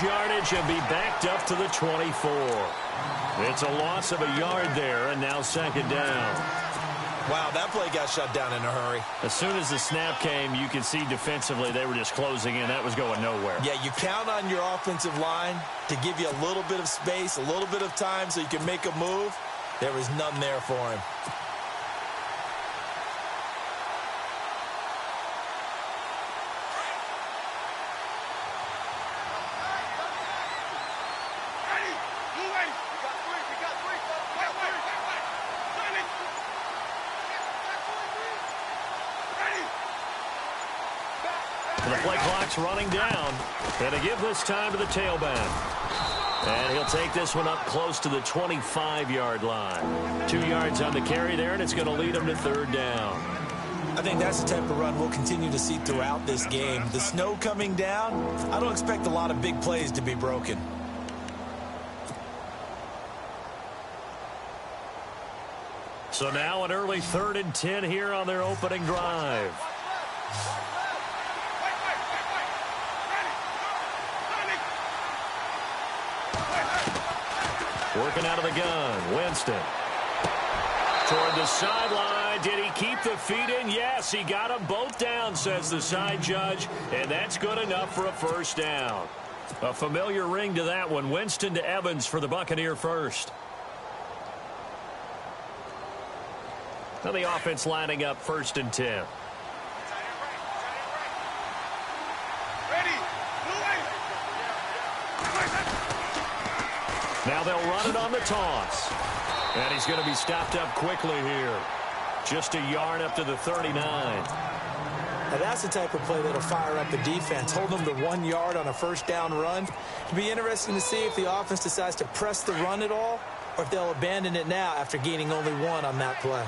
yardage and be backed up to the 24. It's a loss of a yard there, and now second down. Wow, that play got shut down in a hurry. As soon as the snap came, you could see defensively they were just closing in. That was going nowhere. Yeah, you count on your offensive line to give you a little bit of space, a little bit of time so you can make a move. There was none there for him. The play clock's running down. And to give this time to the tailback. And he'll take this one up close to the 25-yard line. 2 yards on the carry there, and it's going to lead him to third down. I think that's the type of run we'll continue to see throughout this game. The snow coming down, I don't expect a lot of big plays to be broken. So now an early 3rd and 10 here on their opening drive. Working out of the gun, Winston. Toward the sideline. Did he keep the feet in? Yes, he got them both down, says the side judge. And that's good enough for a first down. A familiar ring to that one. Winston to Evans for the Buccaneer first. Now the offense lining up 1st and 10. Now they'll run it on the toss. And he's going to be stopped up quickly here. Just a yard up to the 39. Now that's the type of play that'll fire up the defense. Hold them to 1 yard on a first down run. It'll be interesting to see if the offense decides to press the run at all or if they'll abandon it now after gaining only 1 on that play.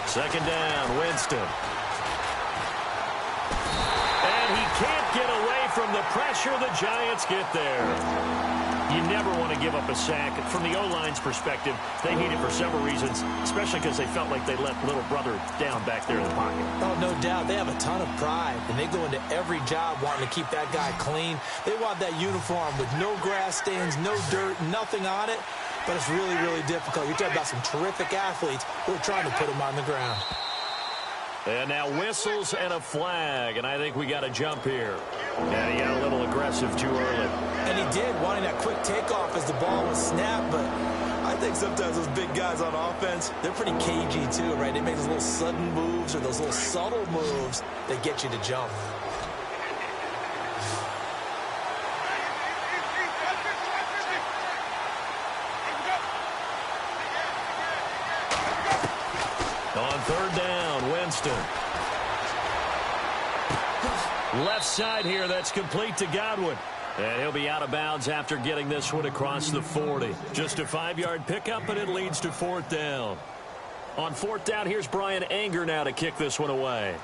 Second down, Winston. And he can't get away from the pressure. The Giants get there. You never want to give up a sack. From the O-line's perspective, they hate it for several reasons, especially because they felt like they let little brother down back there in the pocket. Oh, no doubt. They have a ton of pride, and they go into every job wanting to keep that guy clean. They want that uniform with no grass stains, no dirt, nothing on it, but it's really, really difficult. You're talking about some terrific athletes who are trying to put him on the ground. And now whistles and a flag, and I think we got a jump here. Yeah, he got a little aggressive too early. And he did, wanting that quick takeoff as the ball was snapped, but I think sometimes those big guys on offense, they're pretty cagey too, right? They make those little sudden moves or those little subtle moves that get you to jump. On third down, Winston. Left side here, that's complete to Godwin. And he'll be out of bounds after getting this one across the 40. Just a 5-yard pickup, and it leads to 4th down. On 4th down, here's Brian Anger now to kick this one away.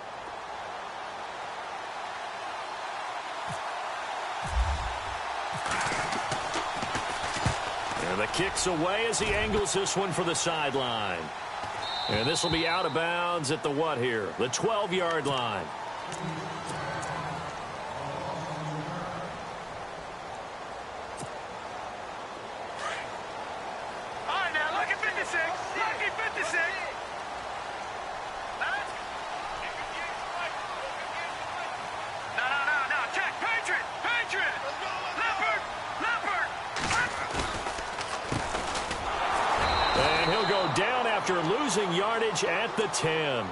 And the kick's away as he angles this one for the sideline. And this will be out of bounds at the what here? The 12-yard line. All right, now, look at 56. Look at 56. No. Check. Patriot. Leopard. And he'll go down after losing yardage at the 10.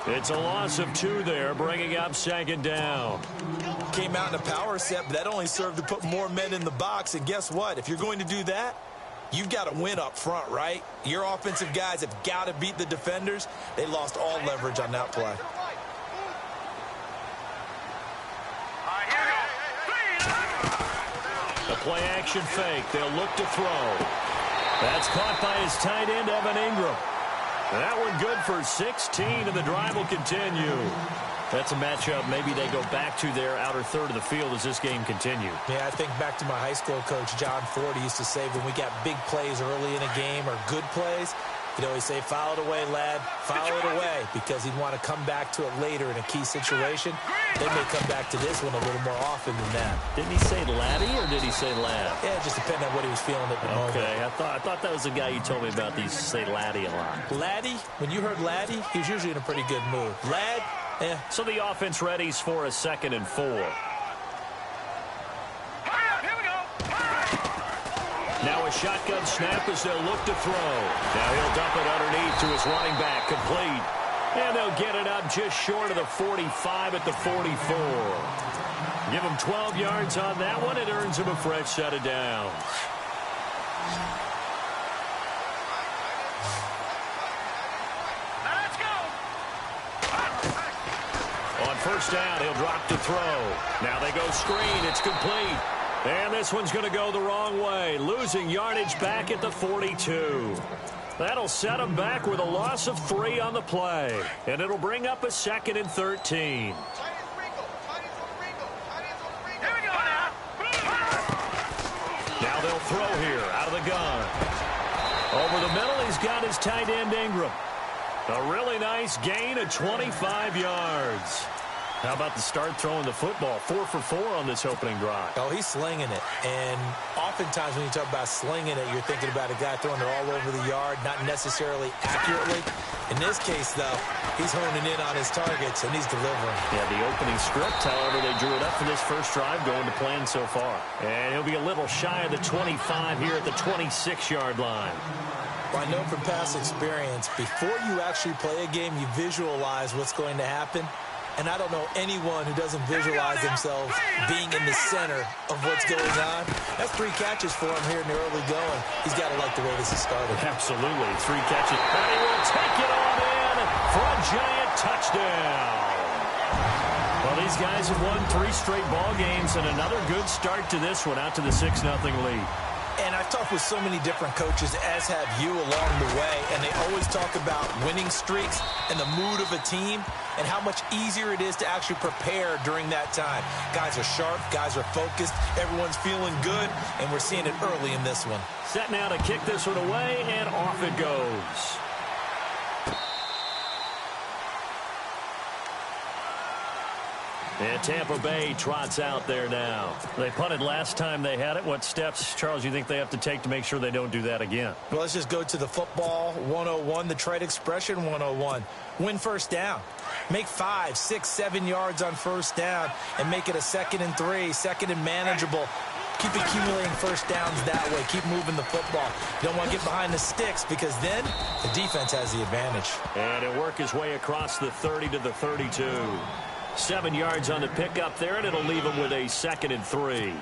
It's a loss of 2 there, bringing up 2nd down. Came out in a power set, but that only served to put more men in the box. And guess what? If you're going to do that, you've got to win up front, right? Your offensive guys have got to beat the defenders. They lost all leverage on that play. A play-action fake. They'll look to throw. That's caught by his tight end, Evan Ingram. That one good for 16, and the drive will continue. That's a matchup maybe they go back to their outer third of the field as this game continues. Yeah, I think back to my high school coach, John Ford. He used to say when we got big plays early in a game or good plays, he'd always say, foul it away, lad, foul it away, because he'd want to come back to it later in a key situation. they may come back to this one a little more often than that. Didn't he say laddie or did he say lad? Yeah, it just depending on what he was feeling at the moment. Okay, I thought that was the guy you told me about. He used to say laddie a lot. Laddie, when you heard laddie, he was usually in a pretty good mood. Lad, So the offense readies for a 2nd and 4. Here we go. Now a shotgun snap as they'll look to throw. Now he'll dump it underneath to his running back, complete. And they'll get it up just short of the 45 at the 44. Give him 12 yards on that one. It earns him a fresh set of downs. Let's go. On first down, he'll drop to throw. Now they go screen. It's complete. And this one's going to go the wrong way, losing yardage back at the 42. That'll set him back with a loss of 3 on the play. And it'll bring up a 2nd and 13. Here we go now. Now they'll throw here out of the gun. Over the middle, he's got his tight end Ingram. A really nice gain of 25 yards. How about the start throwing the football? 4 for 4 on this opening drive. oh, he's slinging it. And oftentimes when you talk about slinging it, you're thinking about a guy throwing it all over the yard, not necessarily accurately. In this case, though, he's honing in on his targets, and he's delivering. Yeah, the opening script, however, they drew it up for this first drive going to plan so far. And he'll be a little shy of the 25 here at the 26-yard line. Well, I know from past experience, before you actually play a game, you visualize what's going to happen. And I don't know anyone who doesn't visualize themselves being in the center of what's going on. That's 3 catches for him here in the early going. He's got to like the way this has started. Absolutely. 3 catches. And he will take it on in for a giant touchdown. Well, these guys have won 3 straight ball games and another good start to this one out to the 6-0 lead. And I've talked with so many different coaches, as have you along the way, and they always talk about winning streaks and the mood of a team and how much easier it is to actually prepare during that time. Guys are sharp, guys are focused, everyone's feeling good, and we're seeing it early in this one. Set now to kick this one away, and off it goes. And Tampa Bay trots out there now. They punted last time they had it. What steps, Charles, you think they have to take to make sure they don't do that again? Well, let's just go to the football 101, the trade expression 101. Win first down. Make 5, 6, 7 yards on first down and make it a 2nd and 3, 2nd and manageable. Keep accumulating first downs that way. Keep moving the football. You don't want to get behind the sticks because then the defense has the advantage. And he'll work his way across the 30 to the 32. 7 yards on the pickup there, and it'll leave him with a 2nd and 3.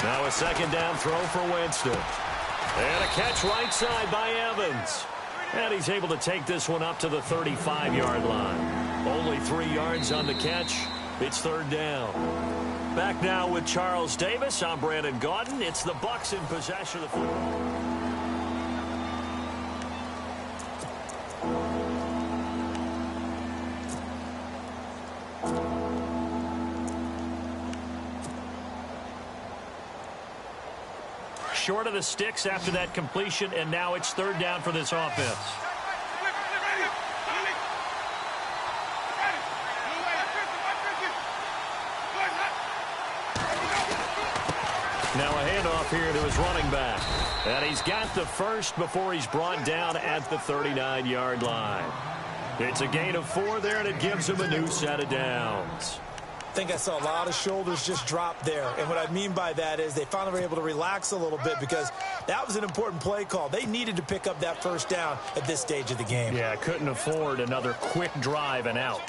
Now a 2nd down throw for Winston. And a catch right side by Evans. And he's able to take this one up to the 35-yard line. Only 3 yards on the catch. It's 3rd down. Back now with Charles Davis. I'm Brandon Gaudin. It's the Bucs in possession of the football. Short of the sticks after that completion, and now it's 3rd down for this offense. Now a handoff here to his running back. And he's got the first before he's brought down at the 39-yard line. It's a gain of 4 there, and it gives him a new set of downs. I think I saw a lot of shoulders just drop there. And what I mean by that is they finally were able to relax a little bit because that was an important play call. They needed to pick up that first down at this stage of the game. Yeah, couldn't afford another quick drive and out.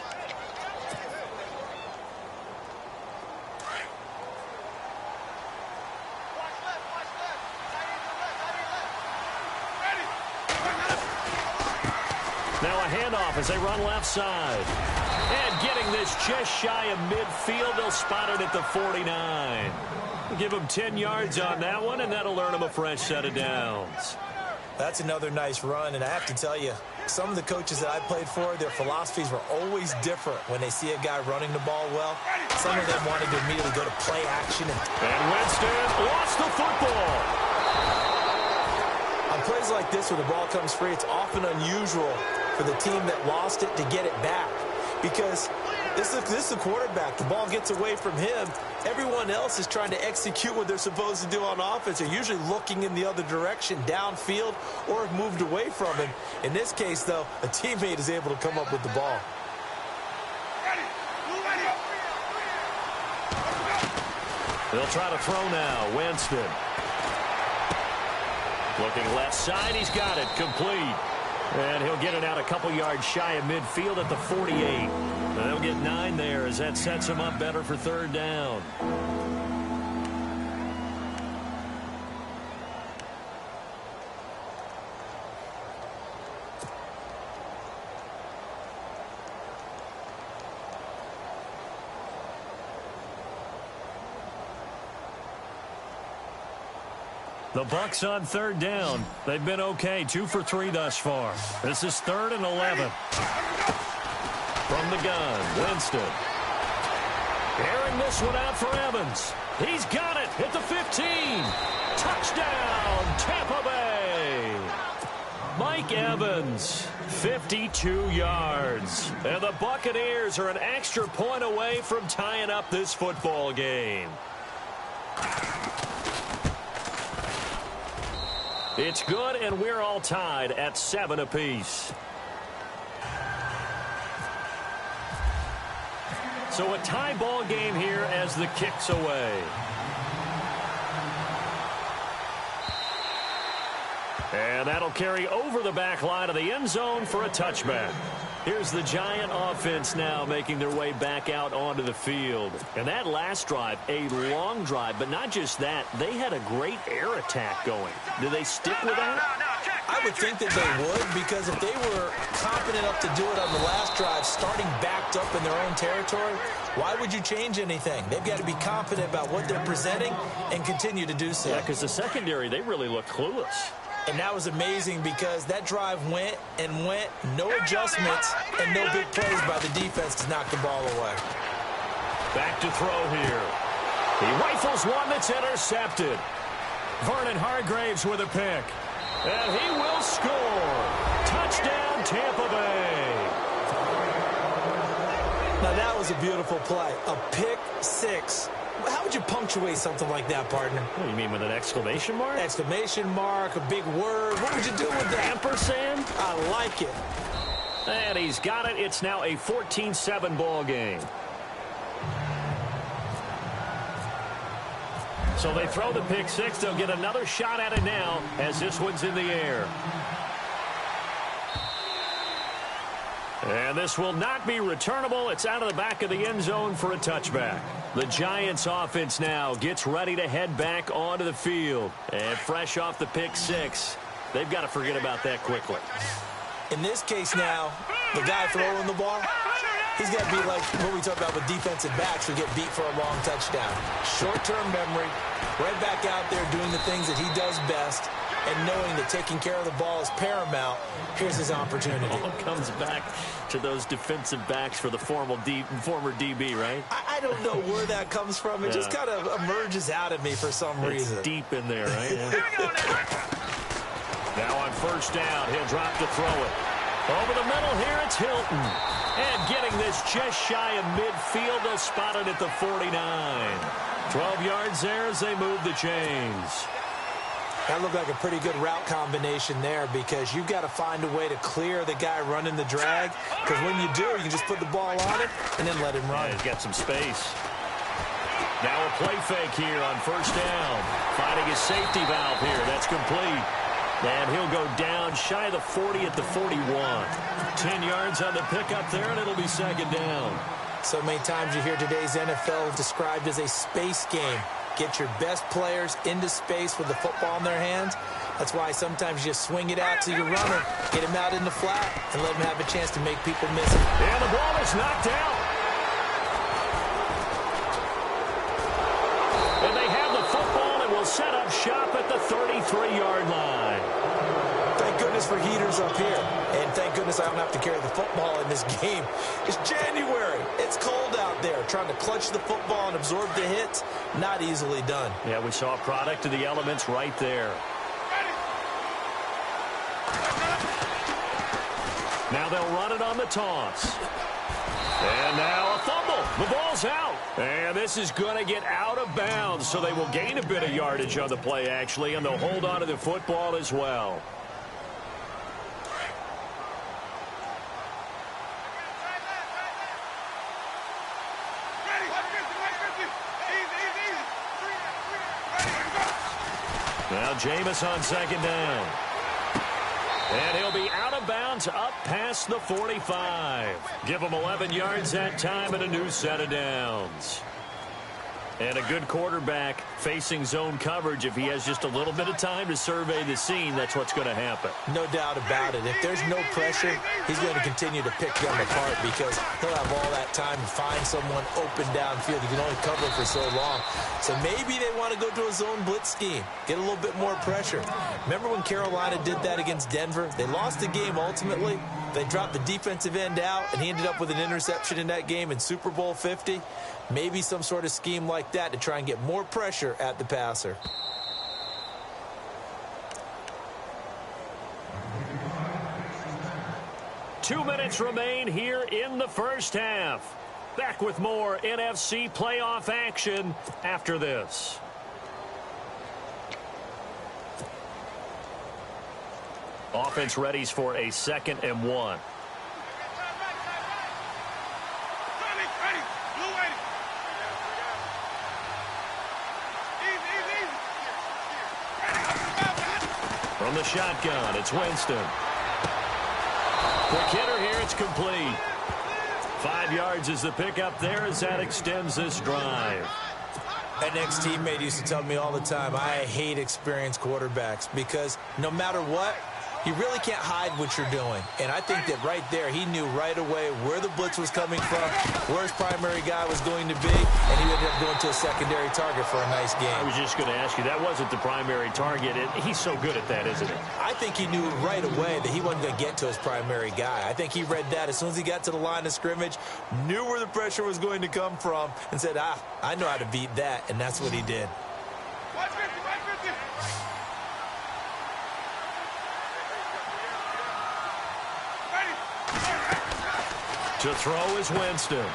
Now a handoff as they run left side. And getting this just shy of midfield, they'll spot it at the 49. Give him 10 yards on that one, and that'll earn him a fresh set of downs. That's another nice run, and I have to tell you, some of the coaches that I played for, their philosophies were always different when they see a guy running the ball well. Some of them wanted to immediately go to play action. And Winston lost the football. On plays like this where the ball comes free, it's often unusual for the team that lost it to get it back. Because this is the quarterback. The ball gets away from him. Everyone else is trying to execute what they're supposed to do on offense. They're usually looking in the other direction, downfield, or have moved away from him. In this case, though, a teammate is able to come up with the ball. They'll try to throw now. Winston. Looking left side. He's got it. Complete. And he'll get it out a couple yards shy of midfield at the 48. And they'll get 9 there as that sets him up better for third down. The Bucs on third down. They've been okay, 2 for 3 thus far. This is 3rd and 11. From the gun, Winston. Airing this one out for Evans. He's got it at the 15. Touchdown, Tampa Bay. Mike Evans, 52 yards. And the Buccaneers are an extra point away from tying up this football game. It's good, and we're all tied at 7 apiece. So a tie ball game here as the kick's away. And that'll carry over the back line of the end zone for a touchback. Here's the Giant offense now making their way back out onto the field. And that last drive, a long drive, but not just that. They had a great air attack going. Do they stick with that? I would think that they would, because if they were confident enough to do it on the last drive, starting backed up in their own territory, why would you change anything? They've got to be confident about what they're presenting and continue to do so. Yeah, because the secondary, they really look clueless. And that was amazing because that drive went and went, no adjustments, and no big plays by the defense to knock the ball away. Back to throw here. He rifles one that's intercepted. Vernon Hargraves with a pick. And he will score. Touchdown, Tampa Bay. Now that was a beautiful play. A pick six. How would you punctuate something like that, partner? What do you mean, with an exclamation mark? Exclamation mark, a big word. What would you do with that? Ampersand? I like it. And he's got it. It's now a 14-7 ball game. So they throw the pick six. They'll get another shot at it now as this one's in the air. And this will not be returnable. It's out of the back of the end zone for a touchback. The Giants offense now gets ready to head back onto the field. And fresh off the pick six, they've got to forget about that quickly. In this case now, the guy throwing the ball, he's got to be like what we talk about with defensive backs who get beat for a long touchdown. Short-term memory, right back out there doing the things that he does best, and knowing that taking care of the ball is paramount. Here's his opportunity. All comes back to those defensive backs for the former DB, right? I don't know where that comes from. It just kind of emerges out of me for some reason. It's deep in there, right? Yeah. Now on first down, he'll drop to throw it. Over the middle here, it's Hilton. And getting this just shy of midfield, they'll spot it at the 49. 12 yards there as they move the chains. That looked like a pretty good route combination there, because you've got to find a way to clear the guy running the drag, because when you do, you can just put the ball on it and then let him run. Yeah, he's got some space. Now a play fake here on first down. Finding his safety valve here. That's complete. And he'll go down shy of the 40 at the 41. 10 yards on the pickup there, and it'll be second down. So many times you hear today's NFL described as a space game. Get your best players into space with the football in their hands. That's why sometimes you just swing it out to your runner, get him out in the flat, and let him have a chance to make people miss it. And the ball is knocked out. And they have the football and will set up shop at the 33-yard line. Thank goodness famous for heaters up here. And thank goodness I don't have to carry the football in this game. It's January. It's cold out there. Trying to clutch the football and absorb the hits, not easily done. Yeah, we saw a product of the elements right there. Now they'll run it on the toss. And now a fumble. The ball's out. And this is going to get out of bounds, so they will gain a bit of yardage on the play, actually, and they'll hold on to the football as well. Now Jameis on second down. And he'll be out of bounds up past the 45. Give him 11 yards that time and a new set of downs. And a good quarterback facing zone coverage. If he has just a little bit of time to survey the scene, that's what's going to happen. No doubt about it. If there's no pressure, he's going to continue to pick them apart because he'll have all that time to find someone open downfield. He can only cover for so long. So maybe they want to go to a zone blitz scheme, get a little bit more pressure. Remember when Carolina did that against Denver? They lost the game ultimately. They dropped the defensive end out, and he ended up with an interception in that game in Super Bowl 50. Maybe some sort of scheme like that to try and get more pressure at the passer. Two minutes remain here in the first half. Back with more NFC playoff action after this. Offense readies for a 2nd and 1. From the shotgun, it's Winston. Quick hitter here, it's complete. 5 yards is the pickup there as that extends this drive. An ex-teammate used to tell me all the time, I hate experienced quarterbacks because no matter what, you really can't hide what you're doing. And I think that right there, he knew right away where the blitz was coming from, where his primary guy was going to be, and he ended up going to a secondary target for a nice game. I was just going to ask you, that wasn't the primary target. He's so good at that, isn't he? I think he knew right away that he wasn't going to get to his primary guy. I think he read that as soon as he got to the line of scrimmage, knew where the pressure was going to come from, and said, I know how to beat that, and that's what he did. To throw is Winston.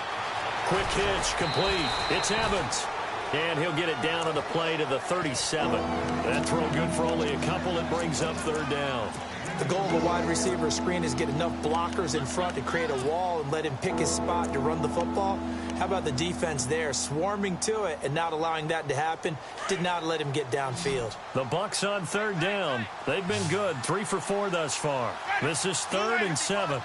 Quick hitch, complete. It's Evans. And he'll get it down on the play to the 37. That throw good for only a couple. It brings up 3rd down. The goal of a wide receiver screen is get enough blockers in front to create a wall and let him pick his spot to run the football. How about the defense there, swarming to it and not allowing that to happen? Did not let him get downfield. The Bucs on 3rd down. They've been good, 3 for 4 thus far. This is 3rd and 7.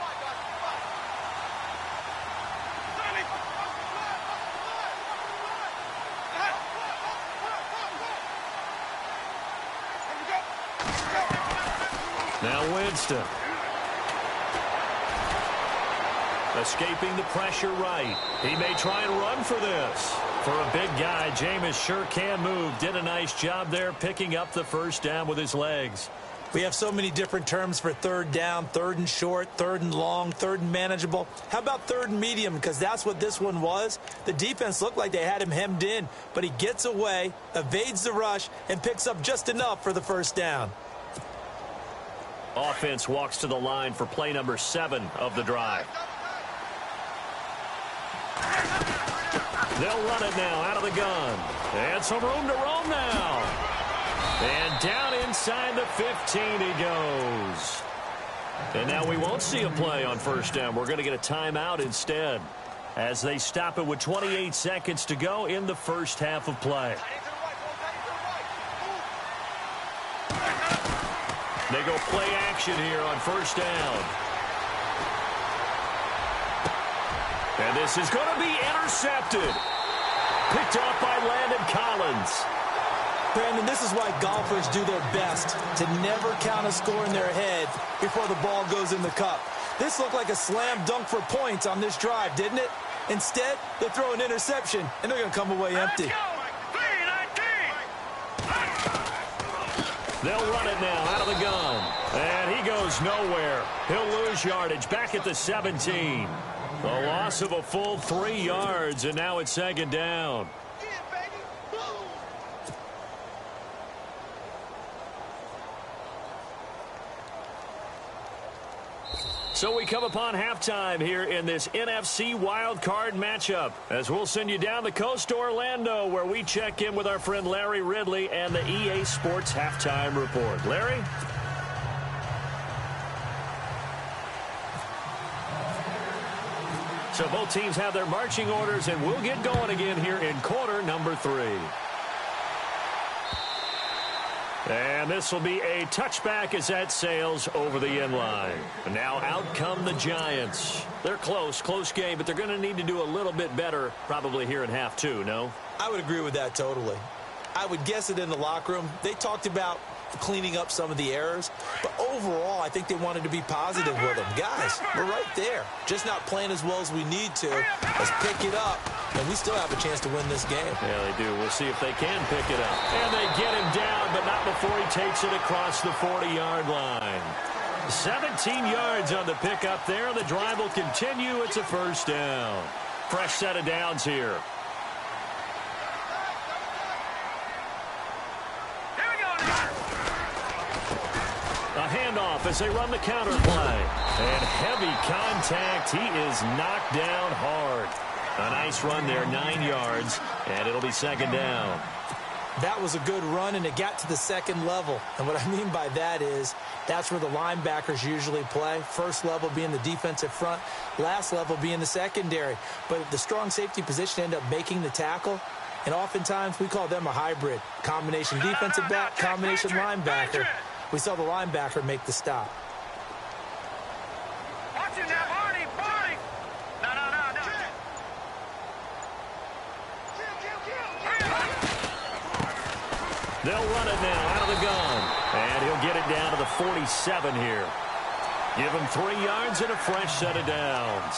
Now Winston. Escaping the pressure right. He may try and run for this. For a big guy, Jameis sure can move. Did a nice job there picking up the 1st down with his legs. We have so many different terms for 3rd down, 3rd and short, 3rd and long, 3rd and manageable. How about 3rd and medium? Because that's what this one was. The defense looked like they had him hemmed in, but he gets away, evades the rush, and picks up just enough for the 1st down. Offense walks to the line for play number 7 of the drive. They'll run it now out of the gun. And some room to roam now. And down inside the 15 he goes. And now we won't see a play on 1st down. We're going to get a timeout instead as they stop it with 28 seconds to go in the 1st half of play. They go play action here on 1st down. And this is going to be intercepted. Picked off by Landon Collins. Brandon, this is why golfers do their best to never count a score in their head before the ball goes in the cup. This looked like a slam dunk for points on this drive, didn't it? Instead, they throw an interception, and they're going to come away empty. They'll run it now out of the gun. And he goes nowhere. He'll lose yardage back at the 17. A loss of a full 3 yards, and now it's second down. So we come upon halftime here in this NFC wildcard matchup, as we'll send you down the coast to Orlando, where we check in with our friend Larry Ridley and the EA Sports Halftime Report. Larry? So both teams have their marching orders, and we'll get going again here in quarter number 3. And this will be a touchback as that sails over the end line. And now out come the Giants. They're close game, but they're going to need to do a little bit better probably here in half 2, no? I would agree with that totally. I would guess it in the locker room. They talked about cleaning up some of the errors, but overall, I think they wanted to be positive with them. Guys, we're right there. Just not playing as well as we need to. Let's pick it up, and we still have a chance to win this game. Yeah, they do. We'll see if they can pick it up. And they get him down, but not before he takes it across the 40-yard line. 17 yards on the pickup there. The drive will continue. It's a first down. Fresh set of downs here. A handoff as they run the counter play. And heavy contact. He is knocked down hard. A nice run there, 9 yards, and it'll be second down. That was a good run, and it got to the second level. And what I mean by that is that's where the linebackers usually play. First level being the defensive front, last level being the secondary. But the strong safety position ended up making the tackle. And oftentimes we call them a hybrid. Combination defensive back, combination linebacker. We saw the linebacker make the stop. Watch it now, Barney. No. They'll run it now out of the gun. And he'll get it down to the 47 here. Give him 3 yards and a fresh set of downs.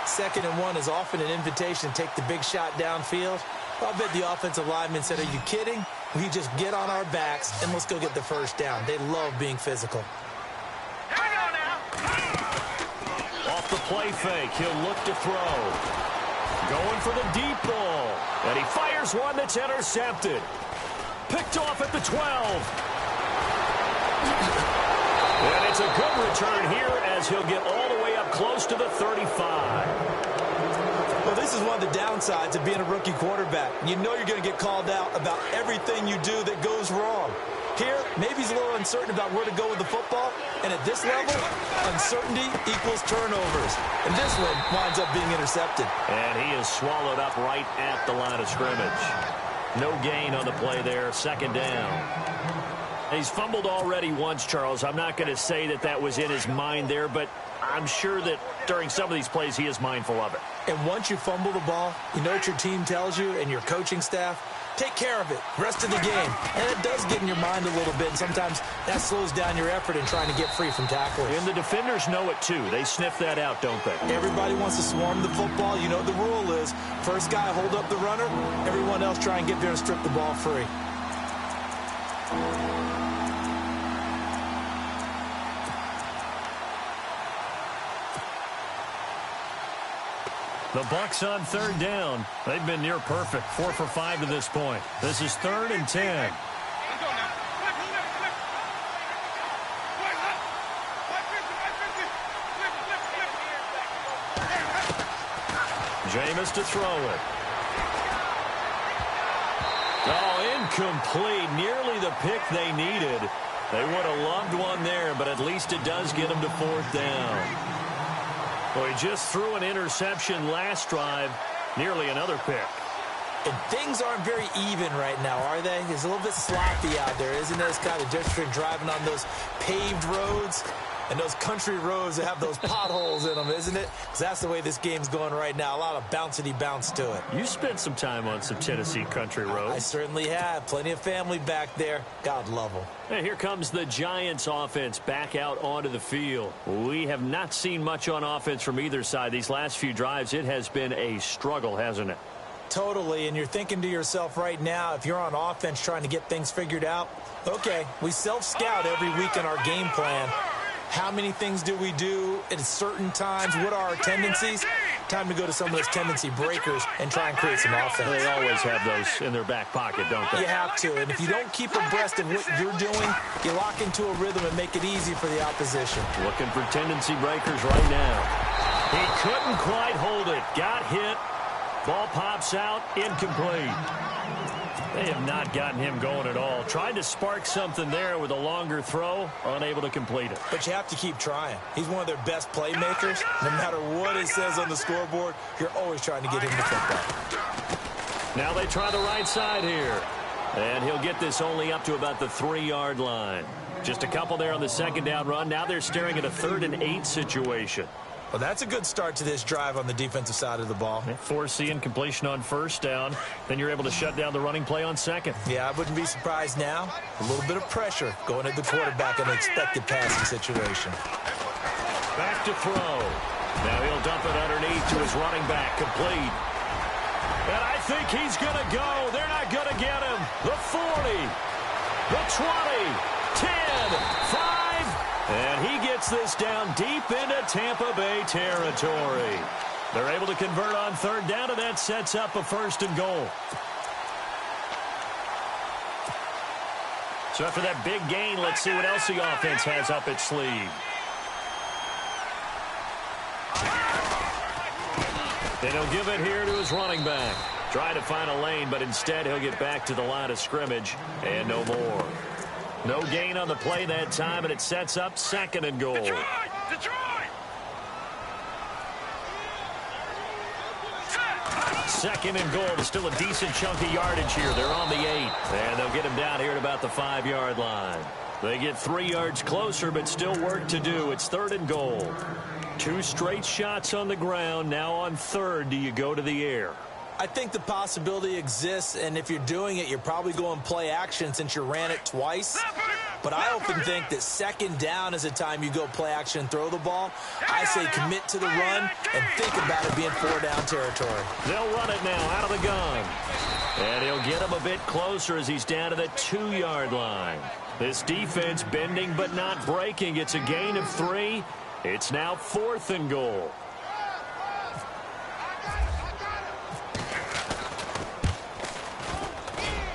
2nd and 1 is often an invitation to take the big shot downfield. I bet the offensive lineman said, are you kidding? We just get on our backs and let's go get the first down. They love being physical. Here we go now. Off the play fake, he'll look to throw. Going for the deep ball. And he fires one that's intercepted. Picked off at the 12. And it's a good return here as he'll get all the way up close to the 35. Well, this is one of the downsides of being a rookie quarterback. You know you're going to get called out about everything you do that goes wrong. Here, maybe he's a little uncertain about where to go with the football. And at this level, uncertainty equals turnovers. And this one winds up being intercepted. And he is swallowed up right at the line of scrimmage. No gain on the play there, second down. He's fumbled already once, Charles. I'm not going to say that that was in his mind there, but I'm sure that during some of these plays he is mindful of it. And once you fumble the ball, you know what your team tells you and your coaching staff? Take care of it, rest of the game. And it does get in your mind a little bit, and sometimes that slows down your effort in trying to get free from tacklers. And the defenders know it too. They sniff that out, don't they? Everybody wants to swarm the football. You know what the rule is. First guy hold up the runner, everyone else try and get there and strip the ball free. The Bucs on third down. They've been near perfect. 4 for 5 to this point. This is 3rd and 10. Jameis to throw it. Oh, incomplete. Nearly the pick they needed. They would have loved one there, but at least it does get them to 4th down. Well, he just threw an interception last drive, nearly another pick. And things aren't very even right now, are they? It's a little bit sloppy out there, isn't it? It's kind of different driving on those paved roads and those country roads that have those potholes in them, isn't it? Because that's the way this game's going right now. A lot of bouncy bounce to it. You spent some time on some Tennessee country roads. I certainly have. Plenty of family back there. God love them. And here comes the Giants offense back out onto the field. We have not seen much on offense from either side. These last few drives, it has been a struggle, hasn't it? Totally, and you're thinking to yourself right now, if you're on offense trying to get things figured out, okay, we self-scout every week in our game plan. How many things do we do at certain times? What are our tendencies? Time to go to some of those tendency breakers and try and create some offense. They always have those in their back pocket, don't they? You have to, and if you don't keep abreast of what you're doing, you lock into a rhythm and make it easy for the opposition. Looking for tendency breakers right now. He couldn't quite hold it. Got hit. Ball pops out. Incomplete. They have not gotten him going at all. Tried to spark something there with a longer throw. Unable to complete it. But you have to keep trying. He's one of their best playmakers. No matter what it says on the scoreboard, you're always trying to get him the football. Now they try the right side here. And he'll get this only up to about the 3-yard line. Just a couple there on the second down run. Now they're staring at a 3rd and 8 situation. Well, that's a good start to this drive on the defensive side of the ball. Forcing completion on 1st down. Then you're able to shut down the running play on 2nd. Yeah, I wouldn't be surprised now. A little bit of pressure going at the quarterback in an expected passing situation. Back to throw. Now he'll dump it underneath to his running back. Complete. And I think he's going to go. They're not going to get him. The 40. The 20. 10. 5. And he gets this down deep into Tampa Bay territory. They're able to convert on 3rd down, and that sets up a 1st and goal. So after that big gain, let's see what else the offense has up its sleeve. Then he'll give it here to his running back. Try to find a lane, but instead he'll get back to the line of scrimmage, and no more. No gain on the play that time, and it sets up 2nd and goal. Detroit! 2nd and goal. Still a decent chunk of yardage here. They're on the 8. And they'll get him down here at about the 5-yard line. They get 3 yards closer, but still work to do. It's 3rd and goal. 2 straight shots on the ground. Now on 3rd, do you go to the air? I think the possibility exists, and if you're doing it, you're probably going play action since you ran it twice. But I often think that 2nd down is the time you go play action and throw the ball. I say commit to the run and think about it being 4-down territory. They'll run it now out of the gun. And he'll get him a bit closer as he's down to the 2-yard line. This defense bending but not breaking. It's a gain of 3. It's now 4th and goal.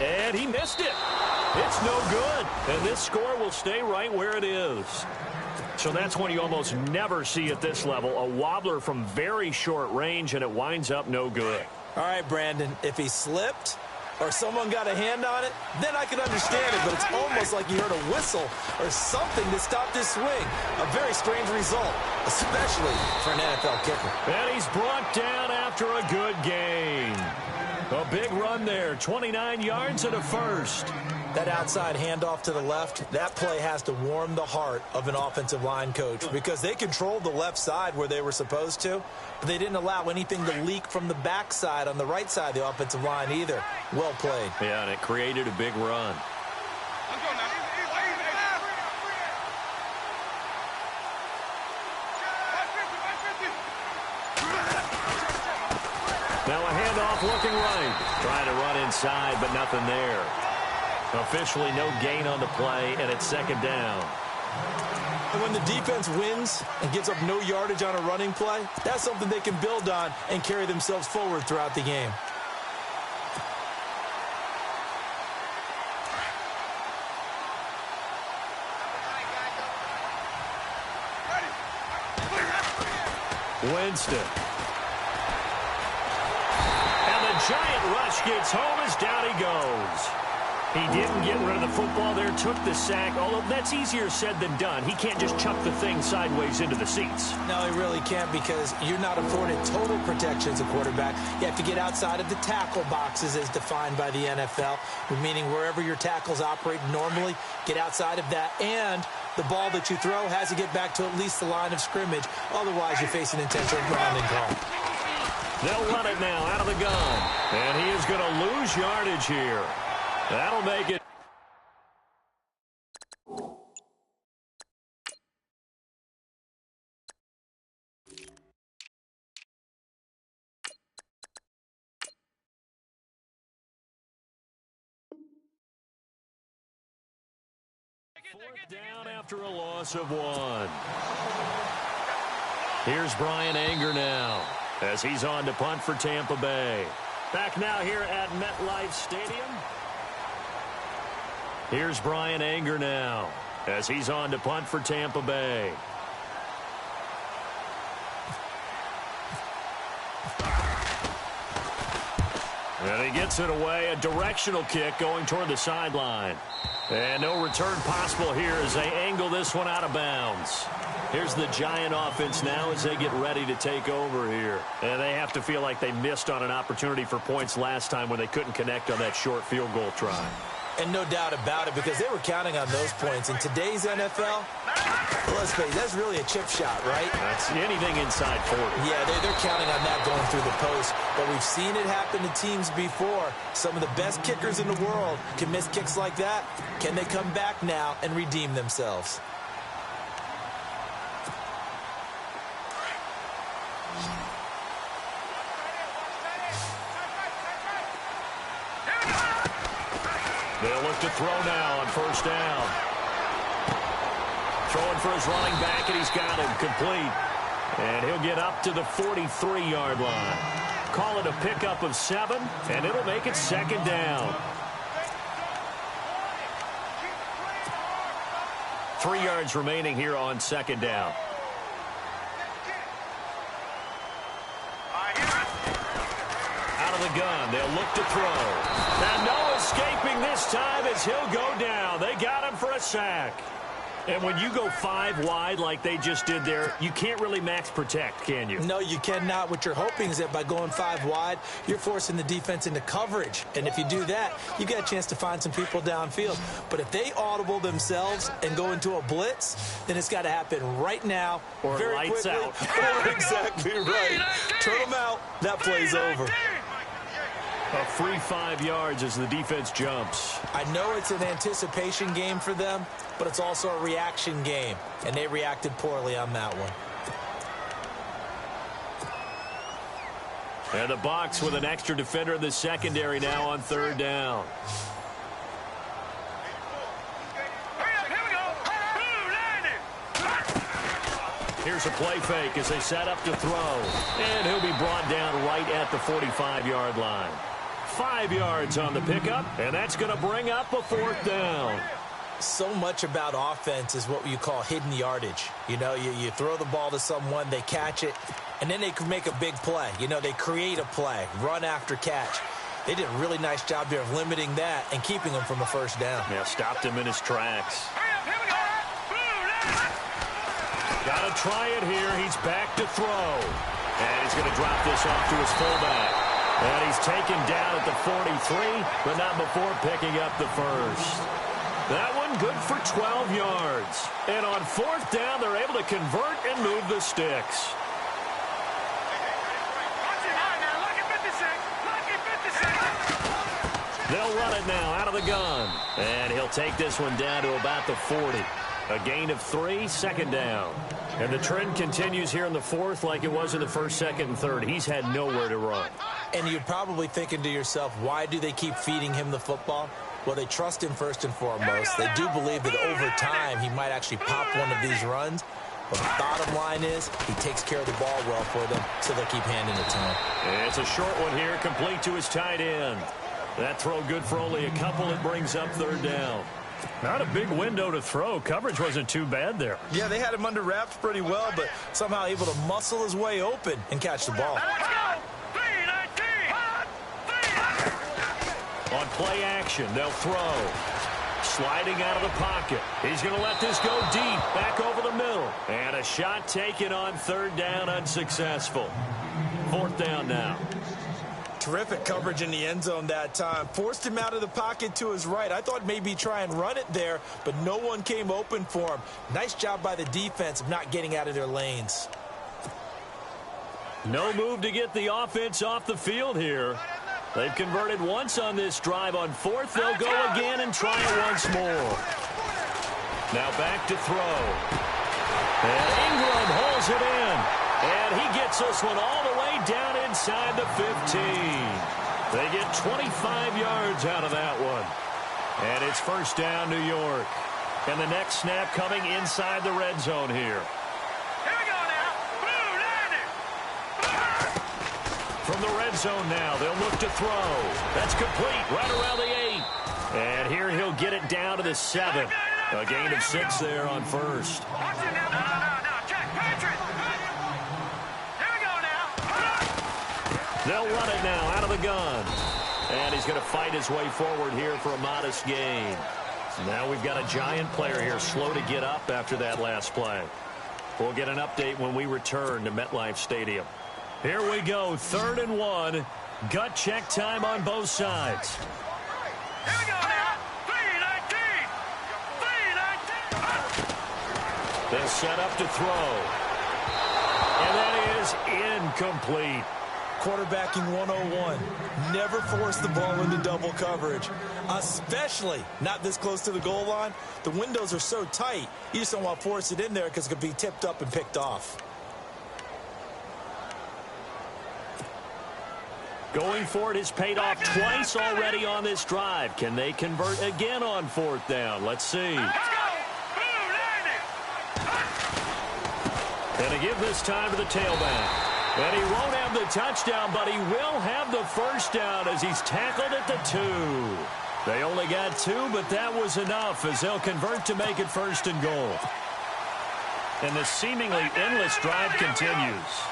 And he missed it. It's no good. And this score will stay right where it is. So that's one you almost never see at this level. A wobbler from very short range, and it winds up no good. All right, Brandon, if he slipped or someone got a hand on it, then I could understand it. But it's almost like you heard a whistle or something to stop this swing. A very strange result, especially for an NFL kicker. And he's brought down after a good gain. A big run there, 29 yards and a 1st. That outside handoff to the left, that play has to warm the heart of an offensive line coach because they controlled the left side where they were supposed to, but they didn't allow anything to leak from the backside on the right side of the offensive line either. Well played. Yeah, and it created a big run. Now a handoff looking right. Trying to run inside, but nothing there. Officially no gain on the play, and it's 2nd down. And when the defense wins and gives up no yardage on a running play, that's something they can build on and carry themselves forward throughout the game. Winston. And the giant rush gets home as down he goes. He didn't get rid of the football there, took the sack, although that's easier said than done. He can't just chuck the thing sideways into the seats. No, he really can't because you're not afforded total protection as a quarterback. You have to get outside of the tackle boxes as defined by the NFL, meaning wherever your tackles operate normally, get outside of that. And the ball that you throw has to get back to at least the line of scrimmage. Otherwise, you're facing intentional grounding call. They'll run it now out of the gun. And he is going to lose yardage here. That'll make it Fourth down after a loss of 1. Here's Brian Anger now as he's on to punt for Tampa Bay. Back now here at MetLife Stadium. Here's Brian Anger now as he's on to punt for Tampa Bay. And he gets it away, a directional kick going toward the sideline. And no return possible here as they angle this one out of bounds. Here's the Giant offense now as they get ready to take over here. And they have to feel like they missed on an opportunity for points last time when they couldn't connect on that short field goal try. And no doubt about it, because they were counting on those points. In today's NFL, well, let's face it, that's really a chip shot, right? That's anything inside 40. Yeah, they're counting on that going through the post. But we've seen it happen to teams before. Some of the best kickers in the world can miss kicks like that. Can they come back now and redeem themselves? They'll look to throw now on first down. Throwing for his running back, and he's got him complete. And he'll get up to the 43-yard line. Call it a pickup of 7, and it'll make it second down. 3 yards remaining here on second down. Out of the gun, they'll look to throw. And no escaping this time as he'll go down. They got him for a sack. And when you go 5 wide like they just did there, you can't really max protect, can you? No, you cannot. What you're hoping is that by going 5 wide, you're forcing the defense into coverage. And if you do that, you get a chance to find some people downfield. But if they audible themselves and go into a blitz, then it's got to happen right now, or very lights quickly. out. Exactly right. Turn them out. That play's over. A free 5 yards as the defense jumps. I know it's an anticipation game for them, but it's also a reaction game, and they reacted poorly on that one. And the box with an extra defender in the secondary now on third down. Here's a play fake as they set up to throw. And he'll be brought down right at the 45-yard line. 5 yards on the pickup, and that's going to bring up a fourth down. So much about offense is what you call hidden yardage. You know, you throw the ball to someone, they catch it, and then they can make a big play. You know, they create a play, run after catch. They did a really nice job there of limiting that and keeping him from a first down. Yeah, stopped him in his tracks. Got to try it here. He's back to throw. And he's going to drop this off to his fullback. And he's taken down at the 43, but not before picking up the first. That one good for 12 yards. And on fourth down, they're able to convert and move the sticks. They'll run it now out of the gun. And he'll take this one down to about the 40. A gain of 3, second down. And the trend continues here in the fourth like it was in the first, second, and third. He's had nowhere to run. And you're probably thinking to yourself, why do they keep feeding him the football? Well, they trust him first and foremost. They do believe that over time he might actually pop one of these runs. But the bottom line is he takes care of the ball well for them, so they'll keep handing it to him. It's a short one here, complete to his tight end. That throw good for only a couple. It brings up third down. Not a big window to throw. Coverage wasn't too bad there. Yeah, they had him under wraps pretty well, but somehow able to muscle his way open and catch the ball. On play action, they'll throw. Sliding out of the pocket. He's going to let this go deep, back over the middle. And a shot taken on third down, unsuccessful. Fourth down now. Terrific coverage in the end zone that time. Forced him out of the pocket to his right. I thought maybe try and run it there, but no one came open for him. Nice job by the defense of not getting out of their lanes. No move to get the offense off the field here. They've converted once on this drive. On fourth, they'll go again and try it once more. Now back to throw. And Ingram holds it in. And he gets this one all the way down inside the 15. They get 25 yards out of that one. And it's first down, New York. And the next snap coming inside the red zone here. Here we go now. Blue landing. From the red zone now, they'll look to throw. That's complete right around the 8. And here he'll get it down to the 7. A gain of 6 there on first. Watch it now. No. Check. Patriot. Here we go now. They'll run it now out of the gun. And he's going to fight his way forward here for a modest gain. Now we've got a Giant player here slow to get up after that last play. We'll get an update when we return to MetLife Stadium. Here we go, 3rd and 1. Gut check time on both sides. Here we go now. 3-19. 3-19. They'll set up to throw. And that is incomplete. Quarterbacking 101. Never force the ball into double coverage, especially not this close to the goal line. The windows are so tight, you just don't want to force it in there because it could be tipped up and picked off. Going for it has paid off twice already on this drive. Can they convert again on 4th down? Let's see. Let's go. Blue landing. And a give this time to the tailback. And he won't have the touchdown, but he will have the first down as he's tackled at the 2. They only got 2, but that was enough as they'll convert to make it 1st and goal. And the seemingly endless drive continues.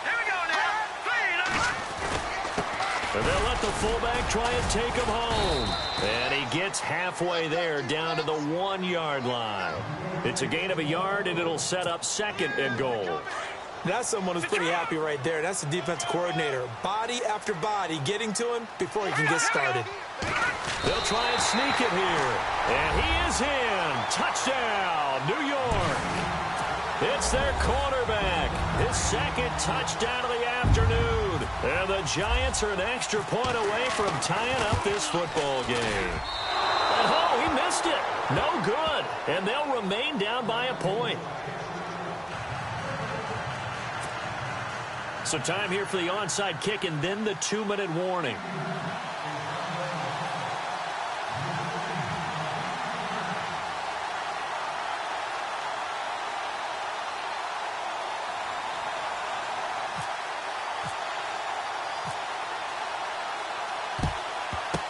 Here we go now. 3-19. And they'll let the fullback try and take him home. And he gets halfway there down to the 1-yard line. It's a gain of a yard, and it'll set up 2nd and goal. That's someone who's pretty happy right there. That's the defensive coordinator. Body after body getting to him before he can get started. They'll try and sneak it here. And he is in. Touchdown, New York. It's their quarterback. His 2nd touchdown of the afternoon. And the Giants are an extra point away from tying up this football game. And oh, he missed it. No good. And they'll remain down by a point. So time here for the onside kick and then the 2-minute warning.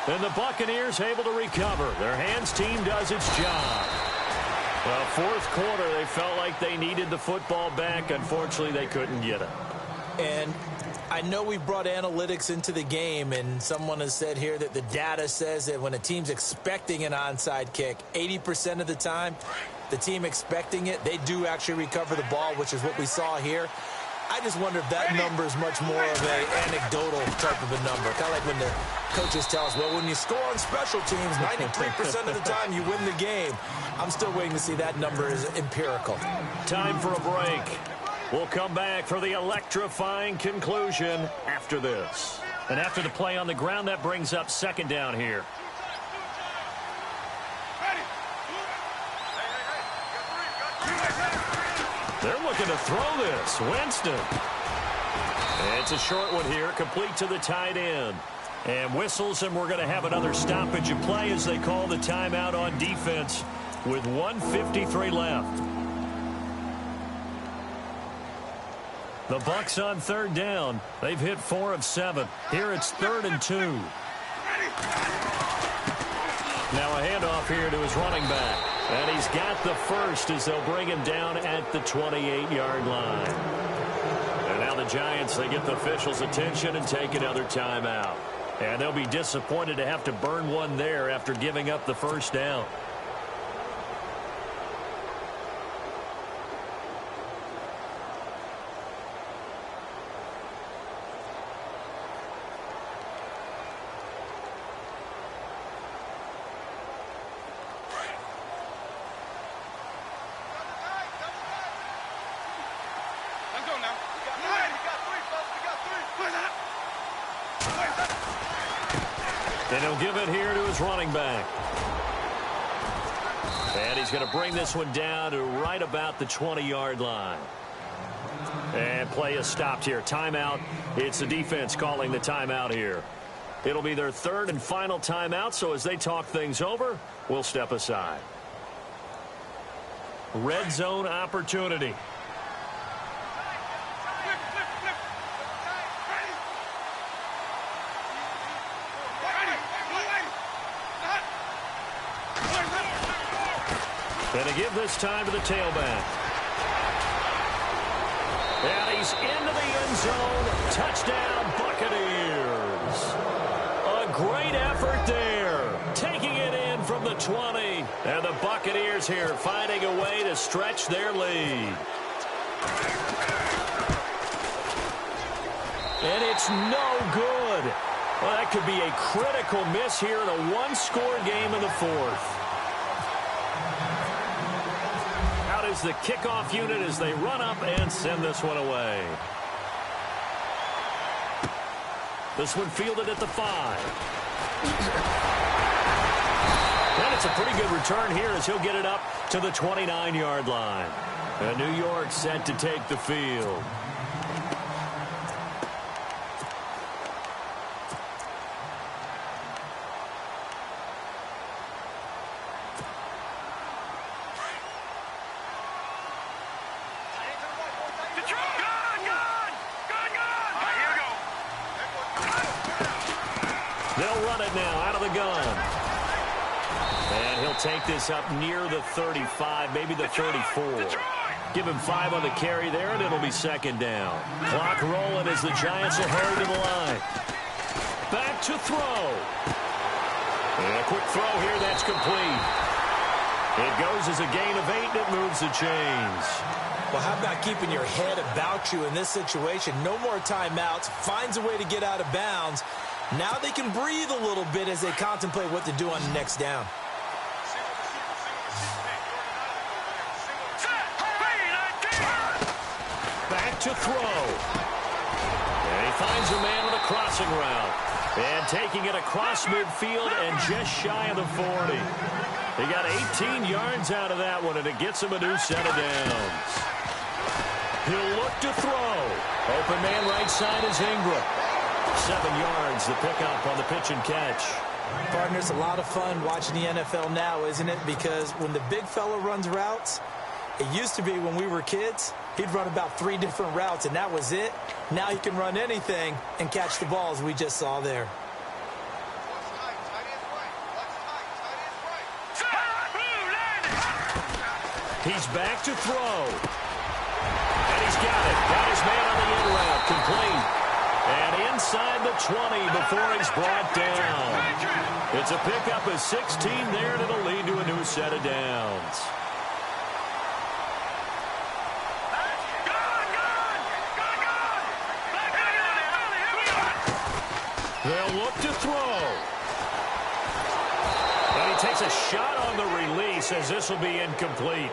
And the Buccaneers able to recover. Their hands team does its job. Well, 4th quarter, they felt like they needed the football back. Unfortunately, they couldn't get it. And I know we brought analytics into the game, and someone has said here that the data says that when a team's expecting an onside kick, 80% of the time, the team expecting it, they do actually recover the ball, which is what we saw here. I just wonder if that number is much more of an anecdotal type of a number. Kind of like when the coaches tell us, well, when you score on special teams, 93% of the time you win the game. I'm still waiting to see that number is empirical. Time for a break. We'll come back for the electrifying conclusion after this. And after the play on the ground, that brings up 2nd down here. They're looking to throw this. Winston. And it's a short one here, complete to the tight end. And whistles, and we're going to have another stoppage of play as they call the timeout on defense with 1:53 left. The Bucs on 3rd down. They've hit 4 of 7. Here it's 3rd and 2. Now a handoff here to his running back. And he's got the first as they'll bring him down at the 28-yard line. And now the Giants, they get the officials' attention and take another timeout. And they'll be disappointed to have to burn one there after giving up the first down. And he'll give it here to his running back. And he's going to bring this one down to right about the 20-yard line. And play is stopped here. Timeout. It's the defense calling the timeout here. It'll be their third and final timeout, so as they talk things over, we'll step aside. Red zone opportunity. And to give this time to the tailback. And he's into the end zone. Touchdown, Buccaneers. A great effort there. Taking it in from the 20. And the Buccaneers here finding a way to stretch their lead. And it's no good. Well, that could be a critical miss here in a one-score game in the fourth. Out is the kickoff unit as they run up and send this one away. This one fielded at the 5. And it's a pretty good return here as he'll get it up to the 29-yard line. And New York set to take the field. They'll run it now out of the gun. And he'll take this up near the 35, maybe the 34. Give him 5 on the carry there, and it'll be second down. Clock rolling as the Giants will hurry to the line. Back to throw. And a quick throw here, that's complete. It goes as a gain of 8, and it moves the chains. Well, how about keeping your head about you in this situation? No more timeouts. Finds a way to get out of bounds. Now they can breathe a little bit as they contemplate what to do on the next down. Back to throw. And he finds a man on a crossing route. And taking it across midfield and just shy of the 40. He got 18 yards out of that one, and it gets him a new set of downs. He'll look to throw. Open man right side is Ingram. 7 yards, the pickup on the pitch and catch. Partner, it's a lot of fun watching the NFL now, isn't it? Because when the big fella runs routes, it used to be when we were kids, he'd run about 3 different routes, and that was it. Now he can run anything and catch the balls we just saw there. He's back to throw. And he's got it. Got his man on the in route. Complete. And inside the 20 before he's brought down. It's a pickup of 16 there, and it'll lead to a new set of downs. They'll look to throw. And he takes a shot on the release as this will be incomplete.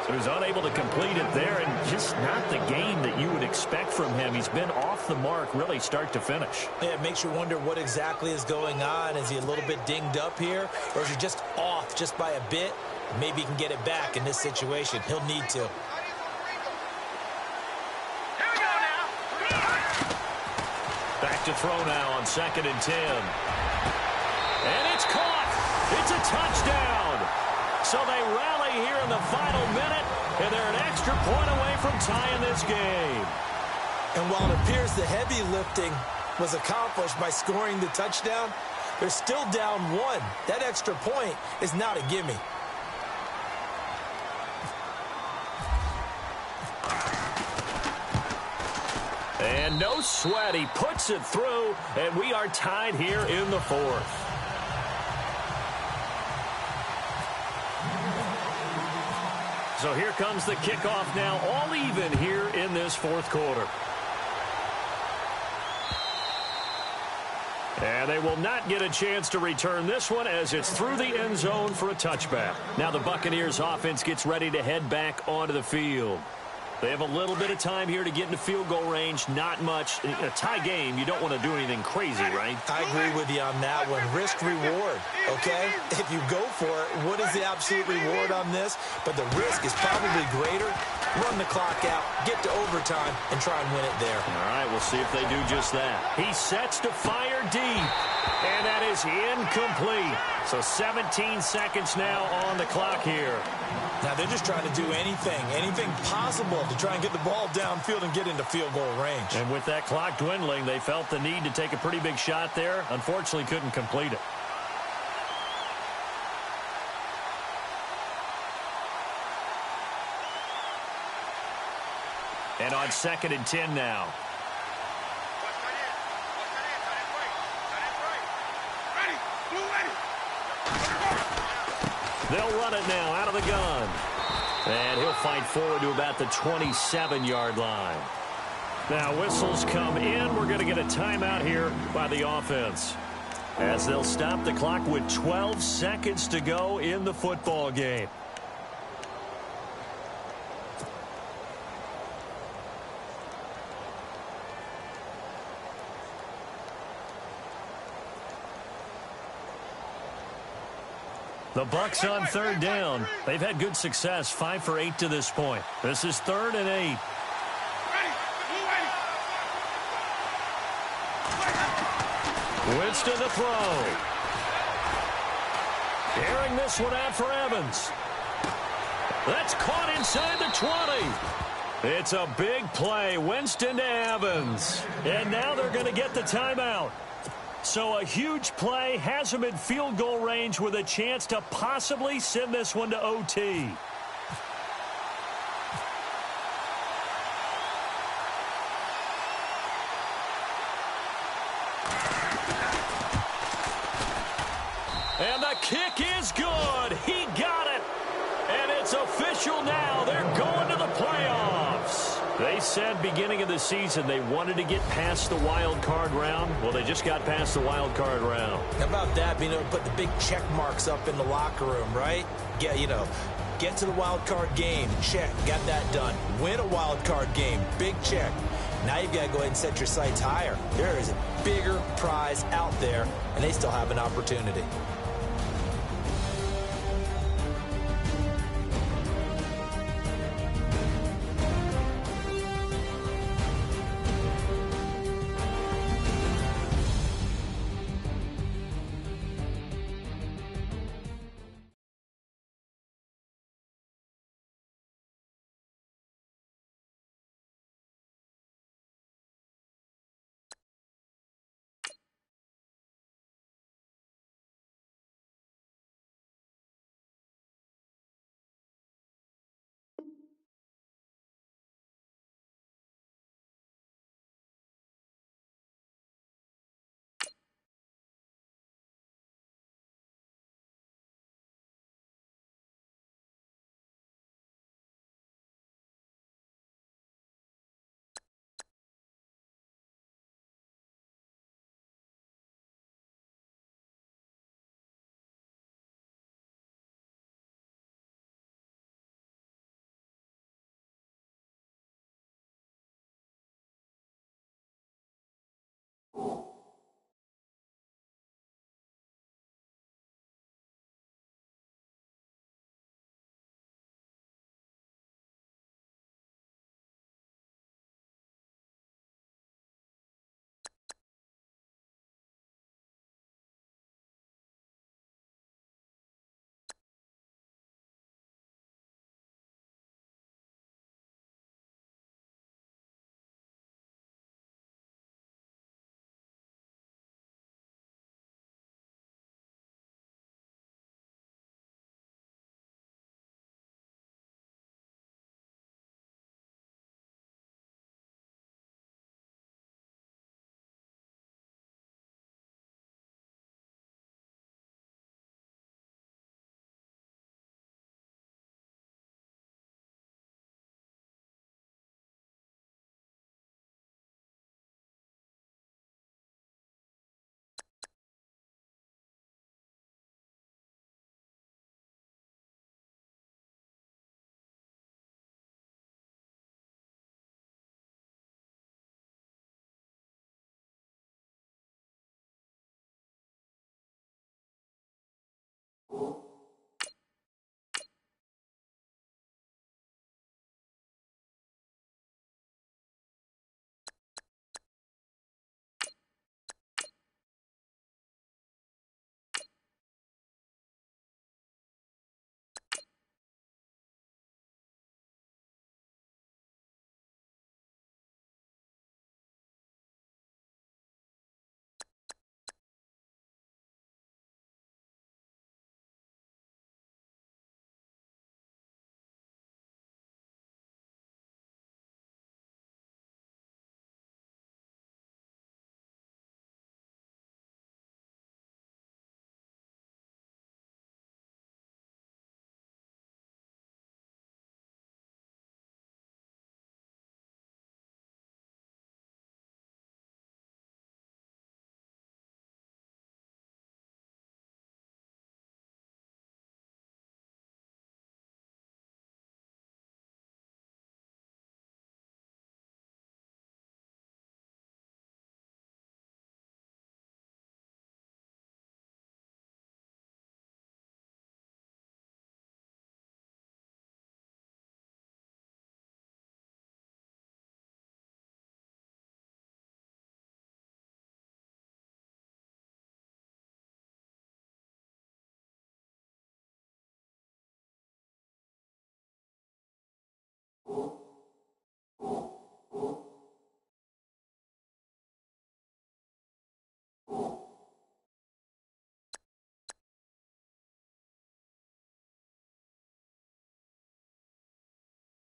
So he's unable to complete it there, and just not the game that you would expect from him. He's been off the mark really start to finish. Yeah, it makes you wonder what exactly is going on. Is he a little bit dinged up here, or is he just off just by a bit? Maybe he can get it back in this situation. He'll need to. Back to throw now on 2nd and 10. And it's caught. It's a touchdown. So they rally here in the final minute, and they're an extra point away from tying this game. And while it appears the heavy lifting was accomplished by scoring the touchdown, they're still down 1. That extra point is not a gimme. And no sweat. He puts it through, and we are tied here in the 4th. So here comes the kickoff now, all even here in this 4th quarter. And they will not get a chance to return this one as it's through the end zone for a touchback. Now the Buccaneers offense gets ready to head back onto the field. They have a little bit of time here to get into field goal range, not much. In a tie game, you don't want to do anything crazy, right? I agree with you on that one. Risk-reward, okay? If you go for it, what is the absolute reward on this? But the risk is probably greater. run the clock out, get to overtime, and try and win it there. All right, we'll see if they do just that. He sets to fire deep, and that is incomplete. So 17 seconds now on the clock here. Now they're just trying to do anything possible to try and get the ball downfield and get into field goal range. And with that clock dwindling, they felt the need to take a pretty big shot there. Unfortunately, couldn't complete it. And on 2nd and 10 now. They'll run it now out of the gun. And he'll fight forward to about the 27-yard line. Now whistles come in. We're going to get a timeout here by the offense, as they'll stop the clock with 12 seconds to go in the football game. The Bucs on 3rd down. They've had good success, 5 for 8 to this point. This is 3rd and 8. Winston to throw. Airing this one out for Evans. That's caught inside the 20. It's a big play. Winston to Evans. And now they're going to get the timeout. So a huge play has them in field goal range with a chance to possibly send this one to OT. And the kick is good. He got it. And it's official now. They're going to the playoffs. They said beginning of the season they wanted to get past the wild card round. Well, they just got past the wild card round. How about that, being able to put the big check marks up in the locker room, right? Get to the wild card game, check, got that done. Win a wild card game, big check. Now you've got to go ahead and set your sights higher. There is a bigger prize out there, and they still have an opportunity.